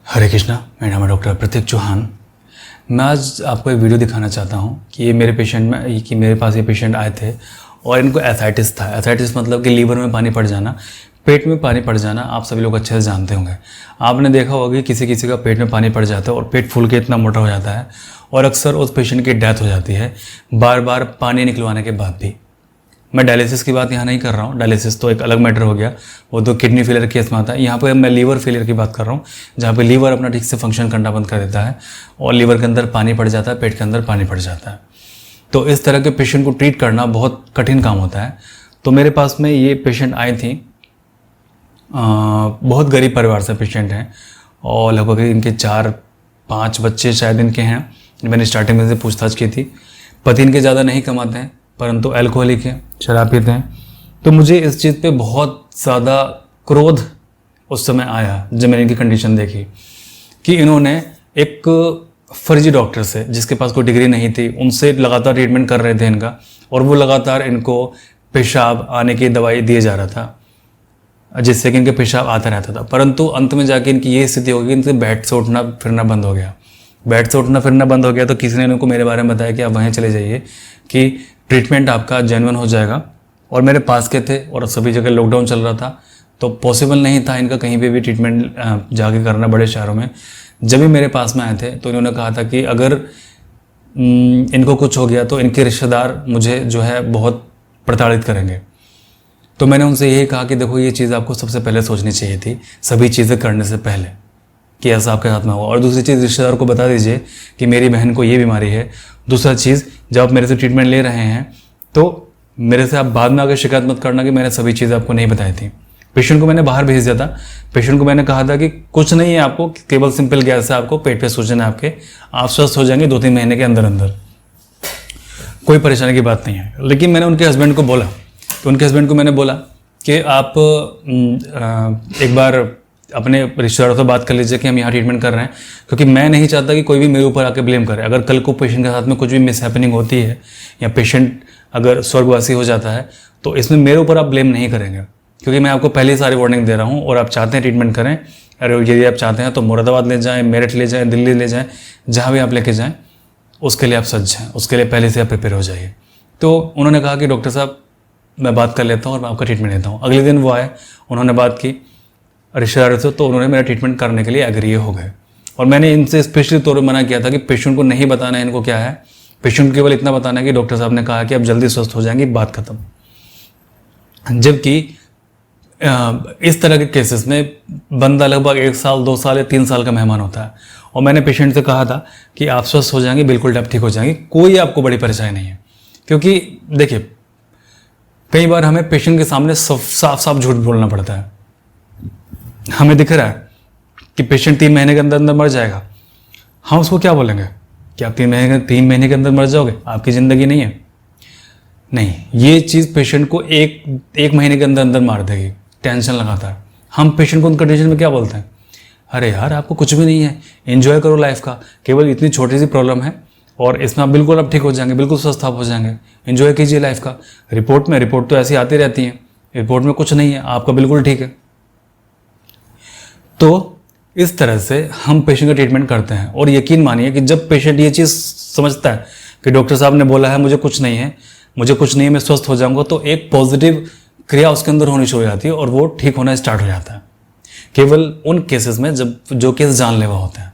हरे कृष्णा। मेरा नाम है डॉक्टर प्रतीक चौहान। मैं आज आपको एक वीडियो दिखाना चाहता हूँ कि मेरे पास ये पेशेंट आए थे और इनको एथाइटिस था। एथाइटिस मतलब कि लीवर में पानी पड़ जाना, पेट में पानी पड़ जाना। आप सभी लोग अच्छे से जानते होंगे। आपने देखा होगा कि किसी किसी का पेट में पानी पड़ जाता है और पेट फूल के इतना मोटा हो जाता है और अक्सर उस पेशेंट की डेथ हो जाती है बार बार पानी निकलवाने के बाद भी। मैं डायलिसिस की बात यहाँ नहीं कर रहा हूँ, डायलिसिस तो एक अलग मैटर हो गया, वो तो किडनी फेलियर केस में आता है। यहाँ पे मैं लीवर फेलियर की बात कर रहा हूँ, जहाँ पे लीवर अपना ठीक से फंक्शन करना बंद कर देता है और लीवर के अंदर पानी पड़ जाता है, पेट के अंदर पानी पड़ जाता है। तो इस तरह के पेशेंट को ट्रीट करना बहुत कठिन काम होता है। तो मेरे पास में ये पेशेंट आई थी, बहुत गरीब परिवार से पेशेंट हैं और लगभग इनके 4-5 बच्चे शायद इनके हैं। मैंने स्टार्टिंग में से पूछताछ की थी। पति इनके ज़्यादा नहीं कमाते हैं परंतु अल्कोहलिक हैं, शराब पीते हैं। तो मुझे इस चीज़ पे बहुत ज़्यादा क्रोध उस समय आया जब मैंने इनकी कंडीशन देखी कि इन्होंने एक फर्जी डॉक्टर से, जिसके पास कोई डिग्री नहीं थी, उनसे लगातार ट्रीटमेंट कर रहे थे इनका, और वो लगातार इनको पेशाब आने की दवाई दिए जा रहा था जिससे कि इनके पेशाब आता रहता था। परंतु अंत में जाके इनकी ये स्थिति हो गई, इनसे बेड से उठना फिरना बंद हो गया। बेड से उठना फिरना बंद हो गया तो किसी ने इनको मेरे बारे में बताया कि आप वहीं चले जाइए कि ट्रीटमेंट आपका जेन्युइन हो जाएगा। और मेरे पास के थे और सभी जगह लॉकडाउन चल रहा था तो पॉसिबल नहीं था इनका कहीं पे भी ट्रीटमेंट जाके करना बड़े शहरों में। जब भी मेरे पास में आए थे तो इन्होंने कहा था कि अगर इनको कुछ हो गया तो इनके रिश्तेदार मुझे जो है बहुत प्रताड़ित करेंगे। तो मैंने उनसे यही कहा कि देखो, ये चीज़ आपको सबसे पहले सोचनी चाहिए थी, सभी चीज़ें करने से पहले, कि ऐसा आपके साथ में हुआ। और दूसरी चीज़, रिश्तेदार को बता दीजिए कि मेरी बहन को ये बीमारी है। दूसरा चीज़, जब आप मेरे से ट्रीटमेंट ले रहे हैं तो मेरे से आप बाद में आकर शिकायत मत करना कि मैंने सभी चीज़ें आपको नहीं बताई थी। पेशेंट को मैंने बाहर भेज दिया था। पेशेंट को मैंने कहा था कि कुछ नहीं है, आपको केवल सिंपल गैस है, आपको पेट पे सूजन है आपके, आप स्वस्थ हो जाएंगे 2-3 महीने के अंदर अंदर, कोई परेशानी की बात नहीं है। लेकिन मैंने उनके हस्बैंड को बोला, तो उनके हस्बैंड को मैंने बोला कि आप एक बार अपने रिश्तेदारों से बात कर लीजिए कि हम यहाँ ट्रीटमेंट कर रहे हैं, क्योंकि मैं नहीं चाहता कि कोई भी मेरे ऊपर आके ब्लेम करे। अगर कल को पेशेंट के साथ में कुछ भी मिसहैपनिंग होती है या पेशेंट अगर स्वर्गवासी हो जाता है तो इसमें मेरे ऊपर आप ब्लेम नहीं करेंगे, क्योंकि मैं आपको पहले ही सारी वार्निंग दे रहा हूँ। और आप चाहते हैं ट्रीटमेंट करें, अरे यदि आप चाहते हैं तो मुरादाबाद ले जाएँ, मेरठ ले जाएँ, दिल्ली ले जाएँ, जहाँ भी आप लेके जाएँ, उसके लिए आप सज्ज हैं, उसके लिए पहले से आप प्रिपेयर हो जाइए। तो उन्होंने कहा कि डॉक्टर साहब मैं बात कर लेता हूँ और मैं आपका ट्रीटमेंट लेता हूँ। अगले दिन वो आए, उन्होंने बात की रिश्तेदारों से, तो उन्होंने मेरा ट्रीटमेंट करने के लिए एग्री हो गए। और मैंने इनसे स्पेशली तौर पर मना किया था कि पेशेंट को नहीं बताना है इनको क्या है, पेशेंट को केवल इतना बताना है कि डॉक्टर साहब ने कहा कि आप जल्दी स्वस्थ हो जाएंगे, बात खत्म। जबकि इस तरह के केसेस में बंदा लगभग 1 साल 2 साल या 3 साल का मेहमान होता है। और मैंने पेशेंट से कहा था कि आप स्वस्थ हो जाएंगे, बिल्कुल आप ठीक हो जाएंगे, कोई आपको बड़ी परेशानी नहीं है। क्योंकि देखिए, कई बार हमें पेशेंट के सामने साफ साफ झूठ बोलना पड़ता है। हमें दिख रहा है कि पेशेंट 3 महीने के अंदर अंदर मर जाएगा, हम उसको क्या बोलेंगे कि आप 3 महीने के अंदर मर जाओगे, आपकी ज़िंदगी नहीं है। नहीं, ये चीज़ पेशेंट को एक महीने के अंदर अंदर मार देगी, टेंशन लगाता है। हम पेशेंट को उन कंडीशन में क्या बोलते हैं, अरे यार आपको कुछ भी नहीं है, एंजॉय करो लाइफ का, केवल इतनी छोटी सी प्रॉब्लम है और इसमें आप बिल्कुल ठीक हो जाएंगे, बिल्कुल स्वस्थ आप हो जाएंगे, एंजॉय कीजिए लाइफ का। रिपोर्ट तो ऐसी आती रहती हैं, रिपोर्ट में कुछ नहीं है, आपका बिल्कुल ठीक है। तो इस तरह से हम पेशेंट का ट्रीटमेंट करते हैं। और यकीन मानिए कि जब पेशेंट ये चीज़ समझता है कि डॉक्टर साहब ने बोला है मुझे कुछ नहीं है, मैं स्वस्थ हो जाऊंगा, तो एक पॉजिटिव क्रिया उसके अंदर होनी शुरू हो जाती है और वो ठीक होना स्टार्ट हो जाता है। केवल उन केसेस में जब जो केस जानलेवा होते हैं।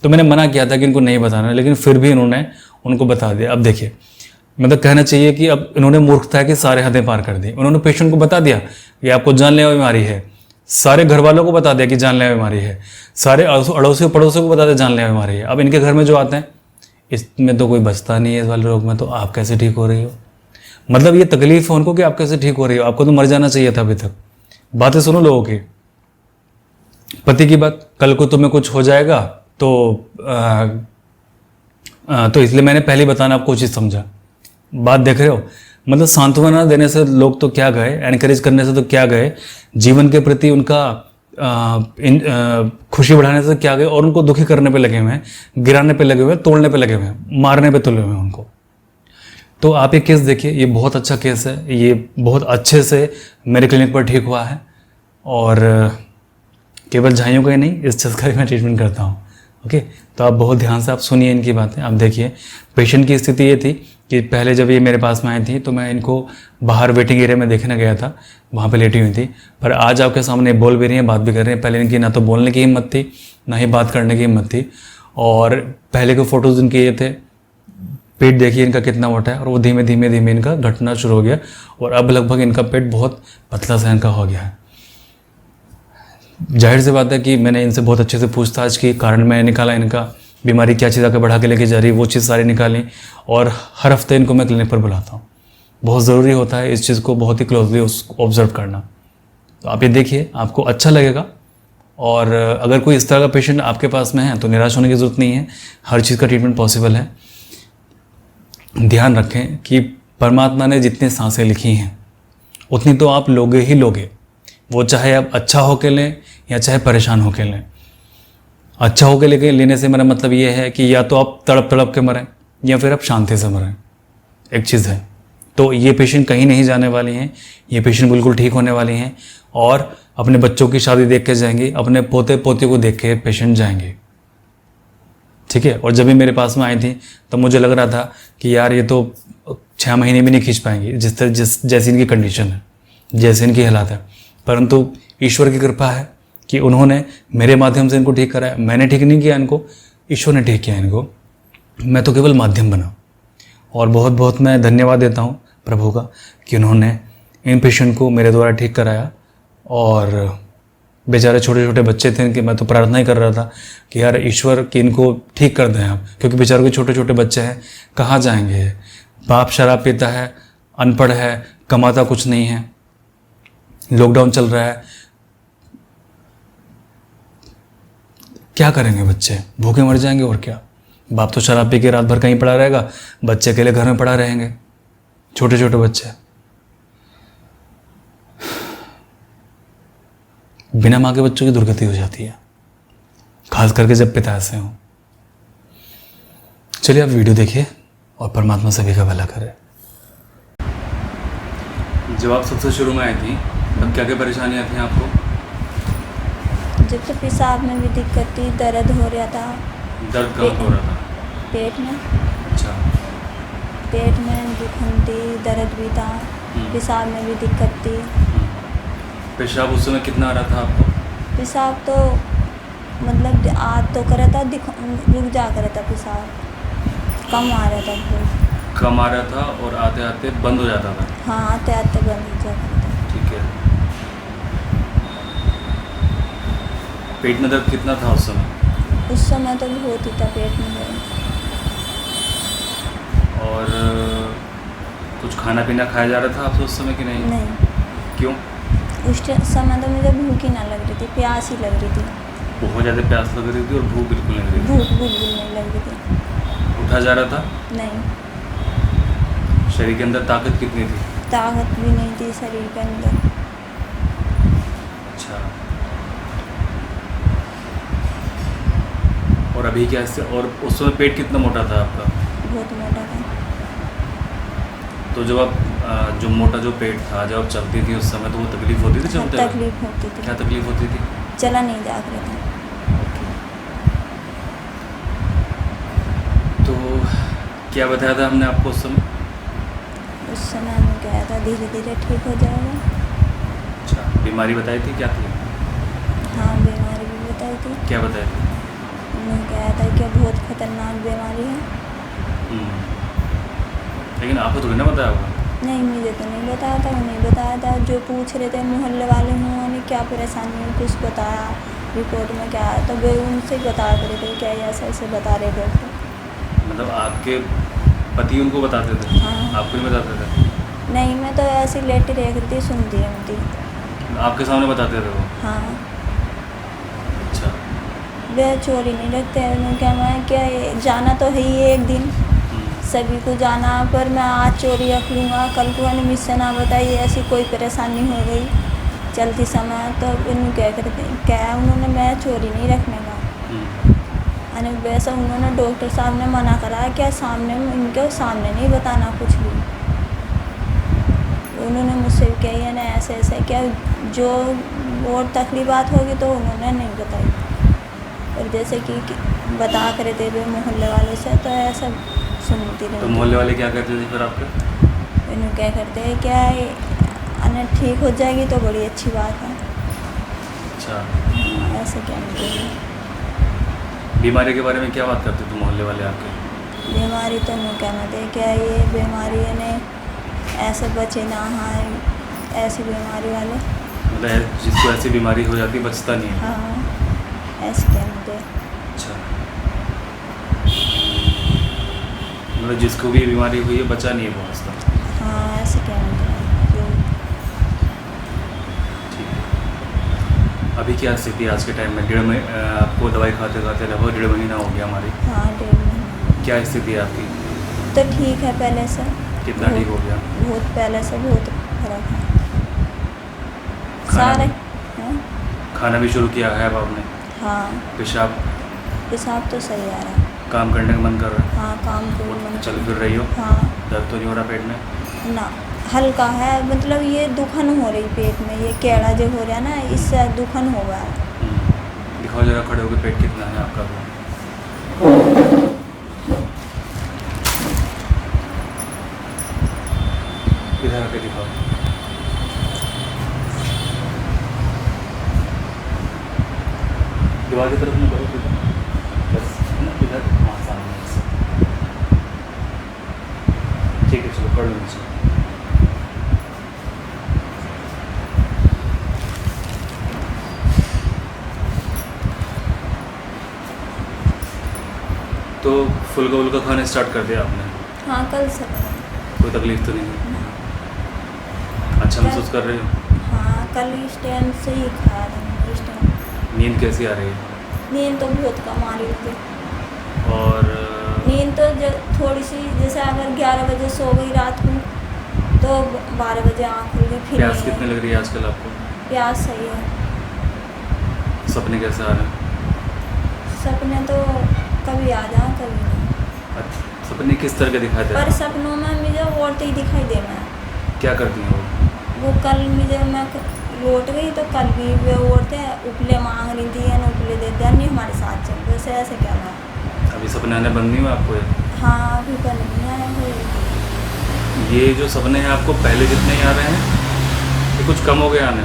तो मैंने मना किया था कि इनको नहीं बताना, लेकिन फिर भी इन्होंने उनको बता दिया। अब देखिए, मतलब कहना चाहिए कि अब इन्होंने मूर्खता की सारे हदें पार कर दी। उन्होंने पेशेंट को बता दिया कि आपको जानलेवा बीमारी है, सारे घर वालों को बता दिया कि जानलेवा बीमारी है, सारे अड़ोसियों पड़ोसियों को बता दिया जानलेवा बीमारी है। अब इनके घर में जो आते हैं, इसमें तो कोई बचता नहीं है इस वाले रोग में, तो आप कैसे ठीक हो रही हो। मतलब ये तकलीफ है उनको कि आप कैसे ठीक हो रही हो, आपको तो मर जाना चाहिए था अभी तक। बातें सुनो लोगों की, पति की बात, कल को तुम्हें कुछ हो जाएगा तो इसलिए मैंने पहले बताना आपको उचित समझा। बात देख रहे हो, मतलब सांत्वना देने से लोग तो क्या गए, एनकरेज करने से तो क्या गए, जीवन के प्रति उनका खुशी बढ़ाने से क्या गए, और उनको दुखी करने पे लगे हुए हैं, गिराने पे लगे हुए हैं, तोड़ने पे लगे हुए हैं, मारने पे तुले हुए हैं उनको। तो आप ये केस देखिए, ये बहुत अच्छा केस है, ये बहुत अच्छे से मेरे क्लिनिक पर ठीक हुआ है। और केवल झाइयों का ही नहीं, इस चीज़ का भी मैं ट्रीटमेंट करता हूँ। ओके, तो आप बहुत ध्यान से आप सुनिए इनकी बातें। आप देखिए, पेशेंट की स्थिति ये थी कि पहले जब ये मेरे पास में आई थी तो मैं इनको बाहर वेटिंग एरिया में देखने गया था, वहाँ पे लेटी हुई थी, पर आज आपके सामने बोल भी रही हैं, बात भी कर रही हैं। पहले इनकी ना तो बोलने की हिम्मत थी, ना ही बात करने की हिम्मत थी। और पहले के फ़ोटोज़ इनके ये थे, पेट देखिए इनका कितना मोटा है, और वो धीमे धीमे धीमे इनका घटना शुरू हो गया, और अब लगभग इनका पेट बहुत पतला सा इनका हो गया है। जाहिर सी बात है कि मैंने इनसे बहुत अच्छे से पूछताछ की, कारण मैं निकाला इनका, बीमारी क्या चीज़ आकर बढ़ा के लेके जा रही है वो चीज़ सारी निकाली, और हर हफ्ते इनको मैं क्लिनिक पर बुलाता हूँ। बहुत ज़रूरी होता है इस चीज़ को बहुत ही क्लोजली ऑब्जर्व करना। तो आप ये देखिए, आपको अच्छा लगेगा। और अगर कोई इस तरह का पेशेंट आपके पास में है तो निराश होने की ज़रूरत नहीं है, हर चीज़ का ट्रीटमेंट पॉसिबल है। ध्यान रखें कि परमात्मा ने जितनी सांसें लिखी हैं उतनी तो आप लोगे ही लोगे, वो चाहे आप अच्छा होकर लें या चाहे परेशान होकर लें। अच्छा होकर लेने से मेरा मतलब ये है कि या तो आप तड़प तड़प के मरें या फिर आप शांति से मरें, एक चीज़ है। तो ये पेशेंट कहीं नहीं जाने वाली हैं, ये पेशेंट बिल्कुल ठीक होने वाली हैं, और अपने बच्चों की शादी देख के जाएंगी, अपने पोते पोती को देख के पेशेंट जाएंगे, ठीक है। और जब भी मेरे पास में आई थी तो मुझे लग रहा था कि यार ये तो 6 महीने भी नहीं खींच पाएंगी, जैसी इनकी कंडीशन है, जैसे इनकी हालात है। परंतु ईश्वर की कृपा है कि उन्होंने मेरे माध्यम से इनको ठीक कराया। मैंने ठीक नहीं किया इनको, ईश्वर ने ठीक किया इनको, मैं तो केवल माध्यम बना। और बहुत बहुत मैं धन्यवाद देता हूँ प्रभु का कि उन्होंने इन पेशेंट को मेरे द्वारा ठीक कराया। और बेचारे छोटे छोटे बच्चे थे इनके, मैं तो प्रार्थना ही कर रहा था कि यार ईश्वर कि इनको ठीक कर दें आप, क्योंकि बेचारों के छोटे छोटे बच्चे हैं, कहाँ जाएंगे। बाप शराब पीता है, अनपढ़ है, कमाता कुछ नहीं है, लॉकडाउन चल रहा है, क्या करेंगे बच्चे, भूखे मर जाएंगे और क्या। बाप तो शराब पी के रात भर कहीं पड़ा रहेगा, बच्चे अकेले घर में पड़ा रहेंगे, छोटे छोटे बच्चे। बिना माँ के बच्चों की दुर्गति हो जाती है, खास करके जब पिता ऐसे हों। चलिए आप वीडियो देखिए और परमात्मा सभी का भला करे। जब आप सबसे शुरू में आई थी तब क्या क्या परेशानियाँ थी आपको? जब तो पेशाब में भी दिक्कत थी, दर्द हो रहा था। दर्द कहाँ हो रहा था? पेट में। अच्छा। पेट में दुखन थी, दर्द भी था, पेशाब में भी दिक्कत थी। पेशाब उस समय कितना आ रहा था आपको? पेशाब तो मतलब आज तो कर रहा था, रुक जा कर रहा था, पेशाब कम आ रहा था, बहुत कम आ रहा था और आते आते बंद हो जाता था। हाँ, आते आते बंद हो जाता था। ठीक है। पेट में दर्द कितना था उस समय? उस समय तो बहुत ही था पेट में दर्द। और कुछ खाना पीना खाया जा रहा था आपसे उस समय कि नहीं? नहीं, क्यों? उस समय तो मुझे भूख ही ना लग रही थी, प्यास ही लग रही थी। बहुत ज़्यादा प्यास लग रही थी और भूख बिल्कुल नहीं लग रही थी? भूख बिल्कुल नहीं लग रही थी। उठा जा रहा था? नहीं। शरीर के अंदर ताकत कितनी थी? ताकत भी नहीं थी शरीर के अंदर। अच्छा। और अभी क्या और उस समय पेट कितना मोटा था आपका? बहुत मोटा था। तो जब आप जो मोटा जो पेट था, जब आप चलती थी उस समय तो वो तकलीफ होती थी चलते वक्त? तकलीफ होती थी। क्या तकलीफ होती थी? चला नहीं जा रहा था। तो क्या बताया था हमने आपको उस समय? उस समय हमें कहा था धीरे धीरे ठीक हो जाएगा। अच्छा, बीमारी बताई थी क्या थी? हाँ, बीमारी भी बताई थी। क्या बताया था? उन्होंने कहा था कि बहुत खतरनाक बीमारी है। लेकिन आपको तो नहीं बताया होगा? नहीं, मुझे तो नहीं बताया था, उन्हें बताया था। जो पूछ रहे थे मोहल्ले वाले, उन्होंने क्या परेशानी है कुछ बताया, रिपोर्ट में क्या आया, तो वे उनसे बता रहे थे क्या ऐसे ऐसे बता रहे डॉक्टर। मतलब आपके पति उनको बताते थे? हाँ। आपको नहीं बताते थे? नहीं, मैं तो ऐसी लेटी रह रही थी, सुनती रहती। आपके सामने बताते थे वो? हाँ। अच्छा। वे चोरी नहीं रखते। उन्होंने कहा मैं क्या जाना तो है ही एक दिन, सभी को जाना, पर मैं आज चोरी रख लूँगा, कल को मैंने मुझसे ना बताई ऐसी कोई परेशानी हो गई चलती समय, तो उन्होंने क्या करते क्या उन्होंने मैं चोरी नहीं रखने का। अरे वैसा उन्होंने डॉक्टर साहब ने मना करा क्या सामने, इनके सामने नहीं बताना कुछ भी। उन्होंने मुझसे कही है ना ऐसे ऐसे क्या, जो और तकलीफ़ात होगी तो उन्होंने नहीं बताई। और जैसे कि बता कर थे वे मोहल्ले वालों से, तो ऐसा सुनती तो रही। मोहल्ले वाले क्या कहते थे फिर आपके? इन्हों क्या करते हैं, क्या है, अने ठीक हो जाएगी तो बड़ी अच्छी बात है। अच्छा, हाँ, ऐसे क्या नहीं। बीमारी के बारे में क्या बात करते थे मोहल्ले वाले आपके? बीमारी तो नहीं कहना थे, क्या ये बीमारी है ने ऐसे बचे ना, हाँ ऐसी बीमारी वाले। मतलब जिसको ऐसी बीमारी हो जाती बचता नहीं है। हाँ, ऐसे कहना थे। अच्छा, मतलब जिसको भी बीमारी हुई है बचा नहीं है वो आज तक। हाँ, ऐसे कहना थे। ठीक है। अभी क्या स्थिति है आज के टाइम में? आपको दवाई खाते खाते लगभग 1.5 महीना हो गया हमारी। हाँ, 1.5 महीना। क्या स्थिति है आपकी? तो ठीक है पहले से। कितना ठीक हो गया? बहुत पहले से बहुत फर्क है। खाना सारे भी- हैं। खाना भी शुरू किया है अब आपने? हाँ, पेशाब पेशाब तो सही आ रहा है। काम करने का मन कर रहा है? हाँ, काम को मन। चल फिर रही हो? हाँ, दर्द तो नहीं हो रहा पेट में? ना हल्का है, मतलब ये दुखन हो रही पेट में, ये केड़ा जो हो रहा है ना, इससे दुखन हो रहा है। दिखाओ जरा खड़े होकर पेट कितना है आपका? इधर आके दिखाओ। दीवार की तरफ में करो इधर। बस ना इधर, हाँ सामने से। ठीक है चलो कर लो नीचे। तो फुल्का वुल्का खाना स्टार्ट कर दिया आपने? हाँ, कल से। कोई तकलीफ तो नहीं है? अच्छा महसूस कर रहे हो? हाँ, कल इस टाइम से ही खा रही हूँ इस टाइम। नींद कैसी आ रही है? नींद तो बहुत कम आ रही थी। और नींद तो थोड़ी सी, जैसे अगर 11 बजे सो गई रात को तो 12 बजे आँख खुल गई, फिर प्यास नहीं कितने है। लग रही है आजकल आपको? प्यास सही है। सपने कैसे आ रहे हैं? सपने तो कभी आ जाए कभी नहीं, अच्छा, सपने किस तरह के दिखाई दे रहे पर हैं? सपनों में मुझे औरतें ही दिखाई दे मैं। क्या करती हैं वो? कल मुझे मैं लौट गई तो कल भी वे औरतें उपले मांग रही थी, या उपले दे दिया, नहीं हमारे साथ चल, वैसे ऐसे क्या हुआ? अभी सपने आने बंद नहीं हुए आपको? हाँ, अभी पर नहीं आया कोई। ये जो सपने हैं आपको पहले जितने ही आ रहे हैं ये कुछ कम हो गए आने?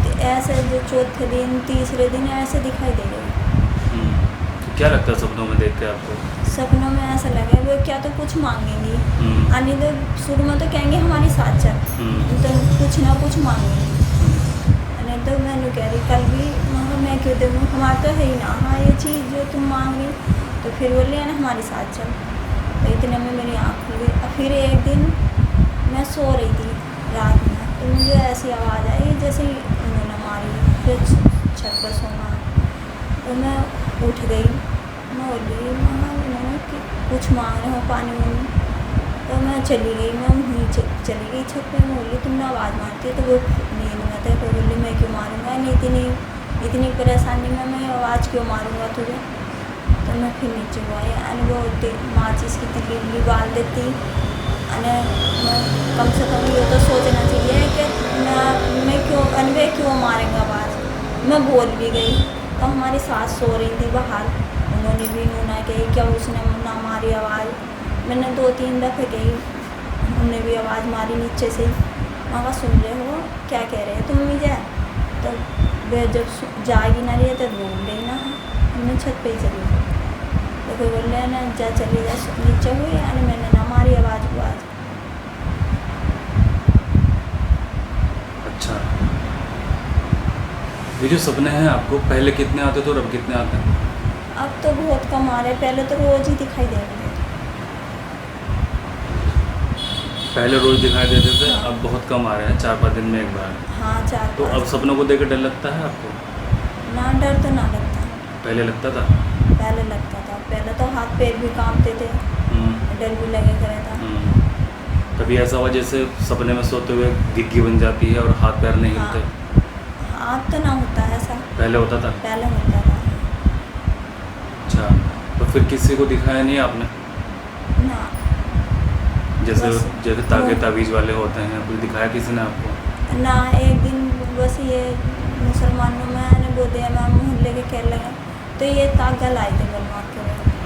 तो ऐसे जो चौथे दिन तीसरे दिन ऐसे दिखाई दे रहे। तो क्या लगता है सपनों में देख के आपको? सपनों में ऐसा लगे वो क्या तो कुछ मांगेंगी, यानी तो शुरू में तो कहेंगे हमारे साथ चल, तो कुछ ना कुछ मांगेंगी। नहीं तो मैंने कह रही कल भी, मैं क्यों दूँ, हमारा तो है ही ना, हाँ ये चीज़ जो तुम मांग रही, तो फिर बोले ना हमारे साथ चल। तो इतने में मेरी आँख खुल गई। और फिर एक दिन मैं सो रही थी रात में, तो मुझे ऐसी आवाज़ आई जैसे ही उन्होंने मारी, फिर छत पर सोना, तो मैं उठ गई। मैं बोली माँ उन्होंने कुछ मांग रहे हो पानी वानी, तो मैं चली गई, मैं नीचे चली गई छत पे। मैं बोली तुमने आवाज़ मारती है, तो वो नींद में थे, तो बोली मैं क्यों मारूँगा, नहीं इतनी परेशानी में मैं आवाज़ क्यों मारूँगा तुझे। तो मैं फिर नीचे हुआ, यानी वो माचिस की तिल्ली बाल देती, अने मैं कम से कम ये तो सोचना चाहिए कि मैं क्यों अनवे क्यों मारेंगे आवाज़। मैं बोल भी गई तो हमारी सास सो रही थी बाहर, उन्होंने भी नूना कही क्या उसने ना मारी आवाज़। मैंने 2-3 दफ़े गई, उन्होंने भी आवाज़ मारी नीचे से। मैं कहा सुन रहे हो क्या कह रहे हैं तुम मुझे? तो वे जब जाएगी ना रही तो बोल रही ना, मैं छत पे ही चली गई। तो कोई बोल रहे ना जा चली जा नीचे हुई, यानी मैंने ना मारी आवाज़ को आज। अच्छा, ये जो सपने हैं आपको पहले कितने आते थे और अब कितने आते हैं? अब तो बहुत कम आ रहे, पहले तो रोज़ ही दिखाई दे रहे थे। पहले रोज़ दिखाई देते थे, अब बहुत कम आ रहे हैं, 4-5 दिन में एक बार। हाँ, 4-5। तो अब सपनों को देख कर डर लगता है आपको? ना डर तो ना लगता, पहले लगता था? पहले लगता था। पहले तो हाथ पैर भी कांपते थे, डर भी लगे करे था। कभी ऐसा हुआ जैसे सपने में सोते हुए गिग्गी बन जाती है और हाथ पैर नहीं हाँ। हिलते? हाथ तो ना होता है ऐसा, पहले होता था? पहले होता था। अच्छा, तो फिर किसी को दिखाया नहीं आपने? ना, जैसे बस जैसे ताके तावीज़ वाले होते हैं, कुछ दिखाया किसी ने आपको? ना एक दिन बस ये मुसलमानों में ने बोलते हैं मैं मोहल्ले के खेल लगा तो ये तागा लाए थे बनवा के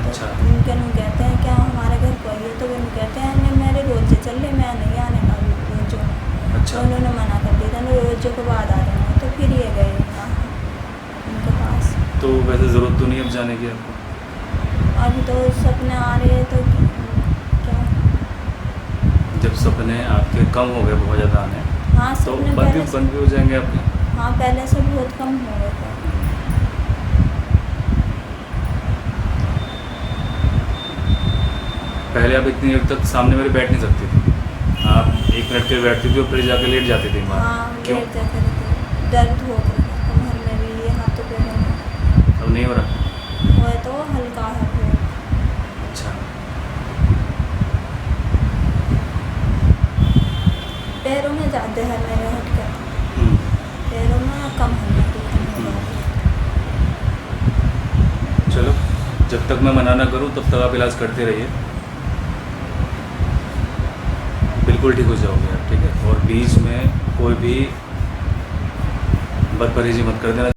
अच्छा। तो उनके नु कहते हैं क्या हमारे घर कोई है तो वो कहते हैं नहीं मेरे रोजे चल रहे मैं नहीं आने का रोजों में। अच्छा। तो उन्होंने मना कर दिया था ना रोजों के बाद आ रहे हैं तो फिर ये गए यहाँ उनके पास। तो वैसे ज़रूरत तो नहीं अब जाने की आपको? अभी तो सपने आ रहे हैं तो क्या। जब सपने आपके कम हो गए बहुत ज़्यादा आने हाँ तो सपने बंद पहले भी हो जाएंगे आपके? हाँ पहले से बहुत कम हो गए थे। पहले आप इतनी देर तक सामने मेरे बैठ नहीं सकती थी, आप 1 मिनट के लिए बैठती थी और फिर जाके लेट जाती थी बाहर। हाँ क्यों? लेट जाते रहते दर्द हो गया कमर में भी ये हाथों पे में अब नहीं हो रहा? वो तो हल्का है बहुत। अच्छा। पैरों में ज़्यादा है मेरे हटकर हम्म। पैरों में कम है चलो जब तक मैं मना ना करूं तब तक आप इलाज करते रहिए, बिल्कुल ठीक हो जाओगे आप, ठीक है? और बीच में कोई भी बदपरहेजी मत कर देना।